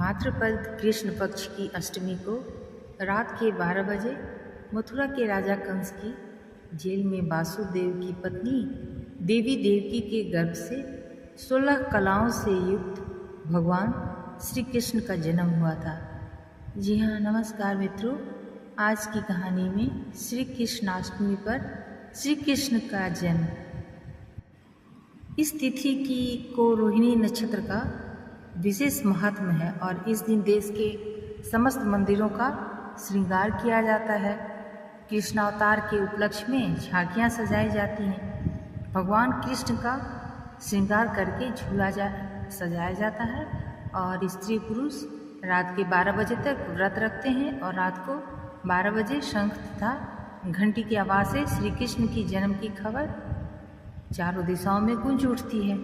भाद्रपद कृष्ण पक्ष की अष्टमी को रात के 12 बजे मथुरा के राजा कंस की जेल में वासुदेव की पत्नी देवी देवकी के गर्भ से 16 कलाओं से युक्त भगवान श्री कृष्ण का जन्म हुआ था। जी हाँ, नमस्कार मित्रों। आज की कहानी में श्री कृष्णाष्टमी पर श्री कृष्ण का जन्म। इस तिथि को रोहिणी नक्षत्र का विशेष महत्व है और इस दिन देश के समस्त मंदिरों का श्रृंगार किया जाता है। कृष्णावतार के उपलक्ष्य में झांकियाँ सजाई जाती हैं। भगवान कृष्ण का श्रृंगार करके झूला सजाया जाता है और स्त्री पुरुष रात के 12 बजे तक व्रत रखते हैं और रात को 12 बजे शंख तथा घंटी की आवाज़ से श्री कृष्ण की जन्म की खबर चारों दिशाओं में गूंज उठती है।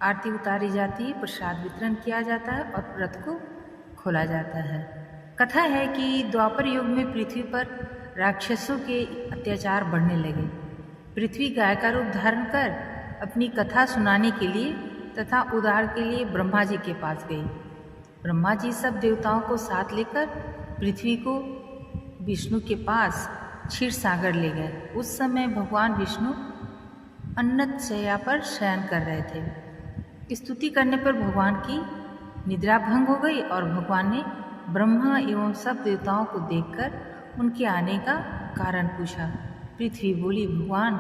आरती उतारी जाती है, प्रसाद वितरण किया जाता है और व्रत को खोला जाता है। कथा है कि द्वापर युग में पृथ्वी पर राक्षसों के अत्याचार बढ़ने लगे। पृथ्वी गाय का रूप धारण कर अपनी कथा सुनाने के लिए तथा उद्धार के लिए ब्रह्मा जी के पास गई। ब्रह्मा जी सब देवताओं को साथ लेकर पृथ्वी को विष्णु के पास क्षीर सागर ले गए। उस समय भगवान विष्णु अन्नत शैया पर शयन कर रहे थे। स्तुति करने पर भगवान की निद्रा भंग हो गई और भगवान ने ब्रह्मा एवं सब देवताओं को देखकर उनके आने का कारण पूछा। पृथ्वी बोली, भगवान,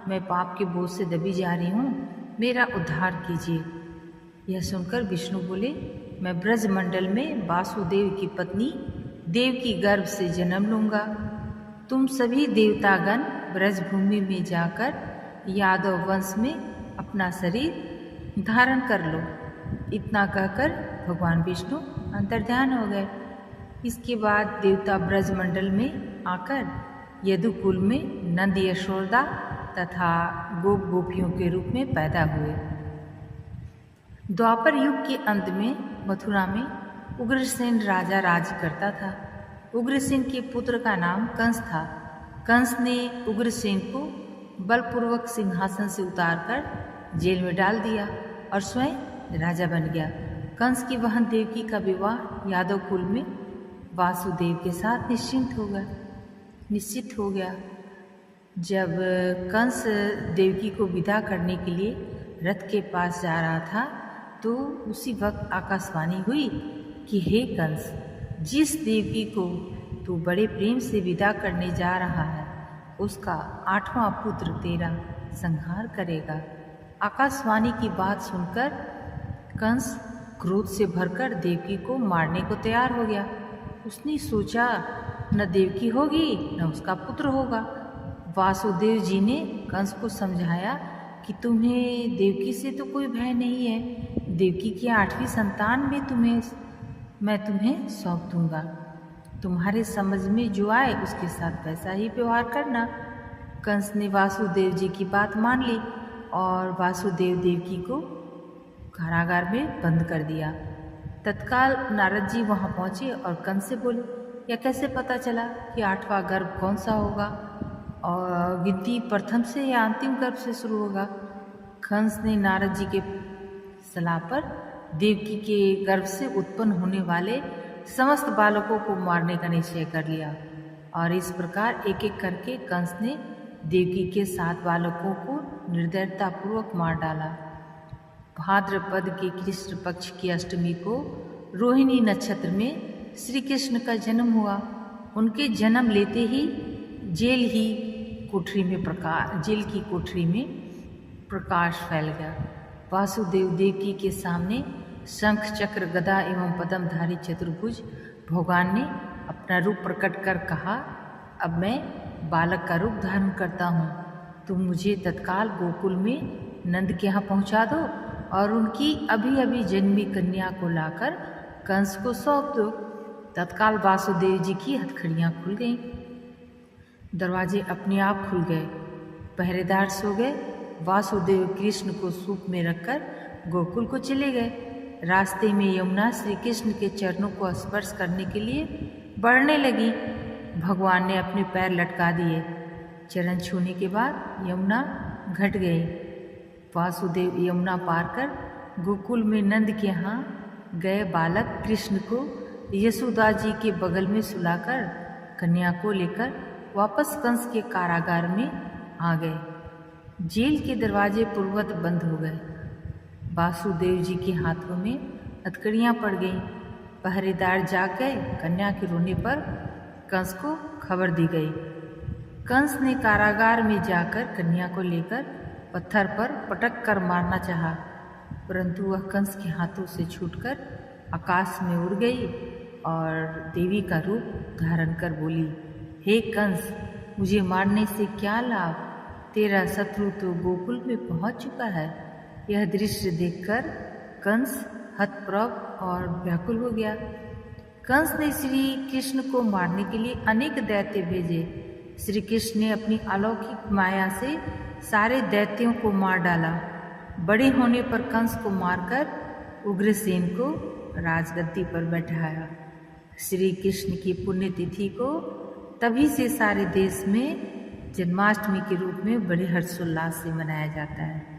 मैं पाप के बोझ से दबी जा रही हूँ, मेरा उद्धार कीजिए। यह सुनकर विष्णु बोले, मैं ब्रजमंडल में वासुदेव की पत्नी देव की गर्भ से जन्म लूँगा। तुम सभी देवतागण ब्रजभूमि में जाकर यादव वंश में अपना शरीर धारण कर लो। इतना कहकर भगवान विष्णु अंतर्ध्यान हो गए। इसके बाद देवता ब्रजमंडल में आकर यदुकुल में नंद यशोदा तथा गोप गोपियों के रूप में पैदा हुए। द्वापर युग के अंत में मथुरा में उग्रसेन राजा राज करता था। उग्रसेन के पुत्र का नाम कंस था। कंस ने उग्रसेन को बलपूर्वक सिंहासन से उतारकर जेल में डाल दिया और स्वयं राजा बन गया। कंस की बहन देवकी का विवाह यादव कुल में वासुदेव के साथ निश्चित हो गया। जब कंस देवकी को विदा करने के लिए रथ के पास जा रहा था तो उसी वक्त आकाशवाणी हुई कि हे कंस, जिस देवकी को तू बड़े प्रेम से विदा करने जा रहा है उसका 8वां पुत्र तेरा संहार करेगा। आकाशवाणी की बात सुनकर कंस क्रोध से भरकर देवकी को मारने को तैयार हो गया। उसने सोचा, न देवकी होगी न उसका पुत्र होगा। वासुदेव जी ने कंस को समझाया कि तुम्हें देवकी से तो कोई भय नहीं है। देवकी की 8वीं संतान में मैं तुम्हें सौंप दूंगा। तुम्हारे समझ में जो आए उसके साथ वैसा ही व्यवहार करना। कंस ने वासुदेव जी की बात मान ली और वासुदेव देवकी को कारागार में बंद कर दिया। तत्काल नारद जी वहाँ पहुँचे और कंस से बोले, यह कैसे पता चला कि 8वां गर्भ कौन सा होगा और गिनती प्रथम से या अंतिम गर्भ से शुरू होगा। कंस ने नारद जी के सलाह पर देवकी के गर्भ से उत्पन्न होने वाले समस्त बालकों को मारने का निश्चय कर लिया और इस प्रकार एक एक करके कंस ने देवकी के 7 बालकों को निर्दयतापूर्वक मार डाला। भाद्रपद के कृष्ण पक्ष की अष्टमी को रोहिणी नक्षत्र में श्री कृष्ण का जन्म हुआ। उनके जन्म लेते ही जेल की कोठरी में प्रकाश फैल गया। वासुदेव देवकी के सामने शंख चक्र गदा एवं पद्मधारी चतुर्भुज भगवान ने अपना रूप प्रकट कर कहा, अब मैं बालक का रूप धारण करता हूँ। तुम मुझे तत्काल गोकुल में नंद के यहाँ पहुँचा दो और उनकी अभी अभी जन्मी कन्या को लाकर कंस को सौंप दो। तत्काल वासुदेव जी की हथकड़ियाँ खुल गईं। दरवाजे अपने आप खुल गए। पहरेदार सो गए। वासुदेव कृष्ण को सूप में रखकर गोकुल को चले गए। रास्ते में यमुना श्री कृष्ण के चरणों को स्पर्श करने के लिए बढ़ने लगी। भगवान ने अपने पैर लटका दिए। चरण छूने के बाद यमुना घट गई। वासुदेव यमुना पार कर गोकुल में नंद के यहाँ गए बालक कृष्ण को यशोदा जी के बगल में सुलाकर कन्या को लेकर वापस कंस के कारागार में आ गए। जेल के दरवाजे पूर्ववत बंद हो गए। वासुदेव जी के हाथों में हथकड़ियाँ पड़ गईं। पहरेदार जाग गए। कन्या के रोने पर कंस को खबर दी गई। कंस ने कारागार में जाकर कन्या को लेकर पत्थर पर पटक कर मारना चाहा, परंतु वह कंस के हाथों से छूटकर आकाश में उड़ गई और देवी का रूप धारण कर बोली, हे कंस, मुझे मारने से क्या लाभ? तेरा शत्रु तो गोकुल में पहुंच चुका है। यह दृश्य देखकर कंस हतप्रभ और व्याकुल हो गया। कंस ने श्री कृष्ण को मारने के लिए अनेक दैत्य भेजे। श्री कृष्ण ने अपनी अलौकिक माया से सारे दैत्यों को मार डाला। बड़े होने पर कंस को मारकर उग्रसेन को राजगद्दी पर बैठाया। श्री कृष्ण की पुण्यतिथि को तभी से सारे देश में जन्माष्टमी के रूप में बड़े हर्षोल्लास से मनाया जाता है।